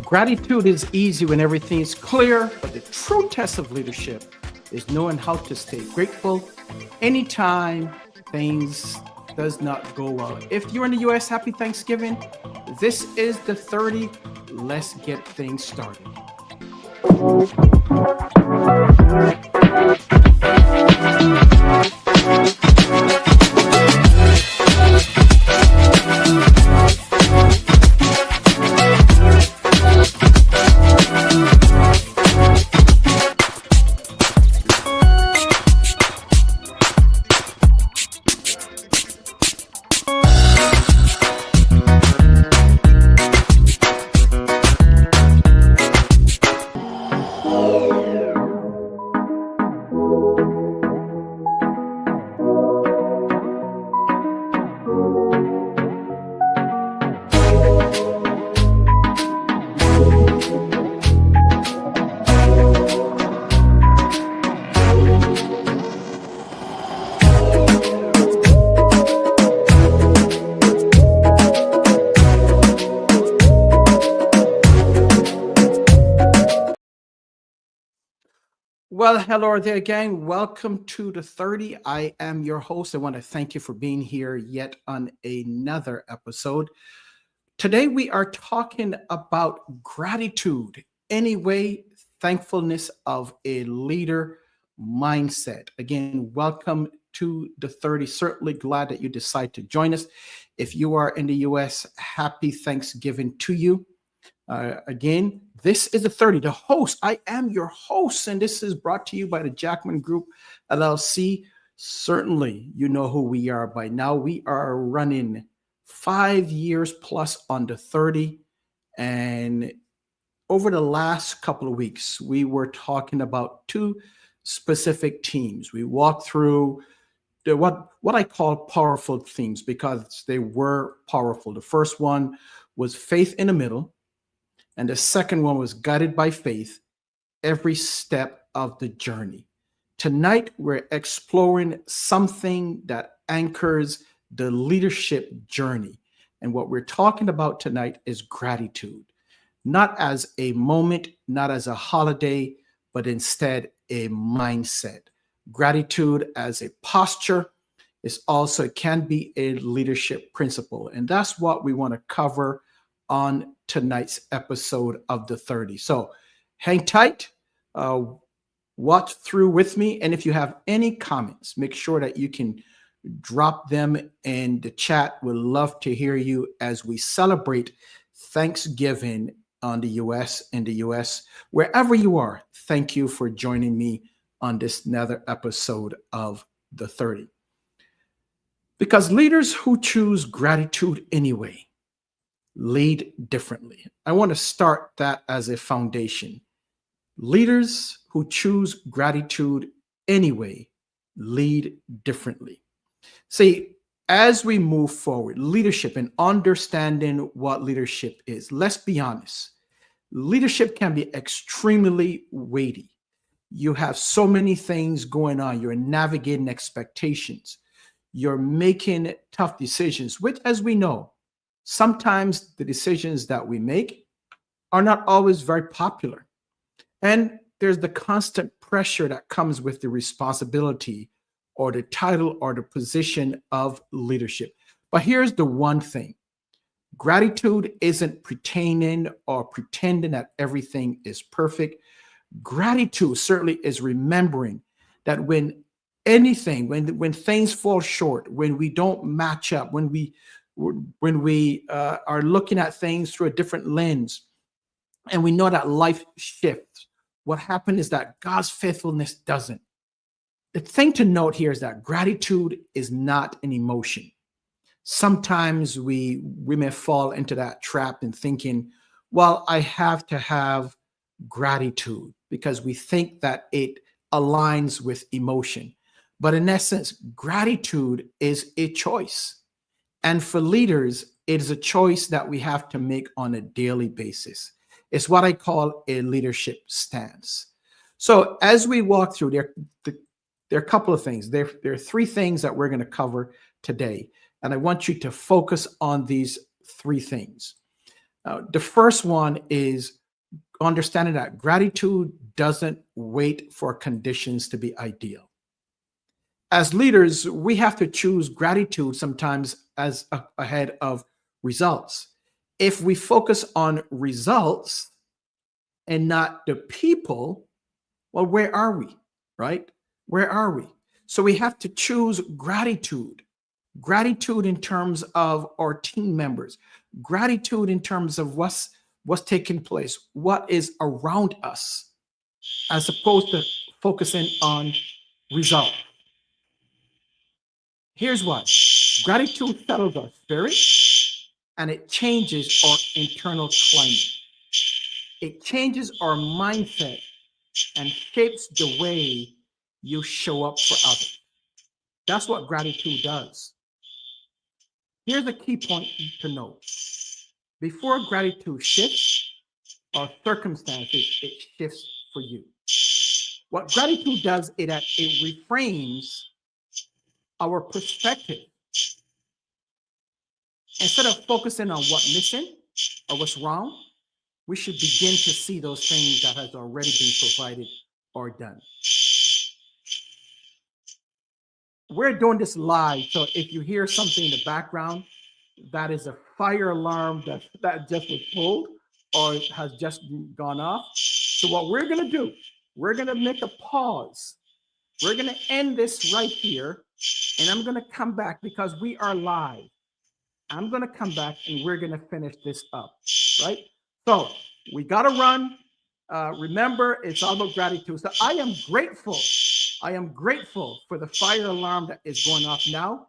Gratitude is easy when everything is clear, but the true test of leadership is knowing how to stay grateful anytime things does not go well. If you're in the US, happy Thanksgiving. This is the 30. Let's get things started. Well, hello there again. Welcome to the 30. I am your host. I want to thank you for being here yet on another episode. Today, we are talking about gratitude, anyway, thankfulness of a leader mindset. Again, welcome to the 30. Certainly glad that you decide to join us. If you are in the US, happy Thanksgiving to you. Again, this is the 30, the host. I am your host, and this is brought to you by the Jackman Group, LLC. Certainly, you know who we are by now. We are running 5 years plus on the 30. And over the last couple of weeks, we were talking about two specific themes. We walked through what I call powerful themes because they were powerful. The first one was faith in the middle. And the second one was guided by faith, every step of the journey. Tonight, we're exploring something that anchors the leadership journey. And what we're talking about tonight is gratitude, not as a moment, not as a holiday, but instead a mindset. Gratitude as a posture it can be a leadership principle. And that's what we want to cover on tonight's episode of the 30. So hang tight, watch through with me. And if you have any comments, make sure that you can drop them in the chat. We'd love to hear you as we celebrate Thanksgiving in the US, wherever you are. Thank you for joining me on this another episode of the 30. Because leaders who choose gratitude anyway lead differently. I want to start that as a foundation. Leaders who choose gratitude anyway lead differently. See, as we move forward, leadership and understanding what leadership is, let's be honest, leadership can be extremely weighty. You have so many things going on. You're navigating expectations. You're making tough decisions, which, as we know, sometimes the decisions that we make are not always very popular. And there's the constant pressure that comes with the responsibility or the title or the position of leadership. But here's the one thing. Gratitude isn't pretending that everything is perfect. Gratitude certainly is remembering that when things fall short, when we don't match up, when we when we are looking at things through a different lens, and we know that life shifts, what happened is that God's faithfulness doesn't. The thing to note here is that gratitude is not an emotion. Sometimes we may fall into that trap in thinking, well, I have to have gratitude because we think that it aligns with emotion. But in essence, gratitude is a choice. And for leaders, it is a choice that we have to make on a daily basis. It's what I call a leadership stance. So as we walk through there are a couple of things. There are three things that we're going to cover today. And I want you to focus on these three things. The first one is understanding that gratitude doesn't wait for conditions to be ideal. As leaders, we have to choose gratitude sometimes as ahead of results. If we focus on results and not the people, well, where are we, right? Where are we? So we have to choose gratitude. Gratitude in terms of our team members, gratitude in terms of what's taking place, what is around us, as opposed to focusing on result. Here's what gratitude settles our spirit and it changes our internal climate. It changes our mindset and shapes the way you show up for others. That's what gratitude does. Here's a key point to note. Before gratitude shifts our circumstances, it shifts for you. What gratitude does is that it reframes our perspective. Instead of focusing on what's missing or what's wrong, we should begin to see those things that has already been provided or done. We're doing this live, so if you hear something in the background, that is a fire alarm that just was pulled or has just gone off. So what we're going to do, we're going to make a pause. We're going to end this right here, and I'm going to come back because we are live. I'm going to come back and we're going to finish this up, right? So we got to run. Remember, it's all about gratitude. So I am grateful. I am grateful for the fire alarm that is going off now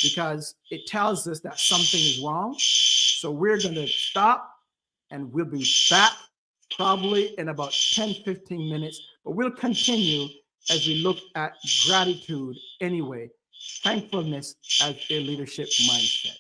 because it tells us that something is wrong. So we're going to stop and we'll be back probably in about 10-15 minutes, but we'll continue as we look at gratitude anyway, thankfulness as a leadership mindset.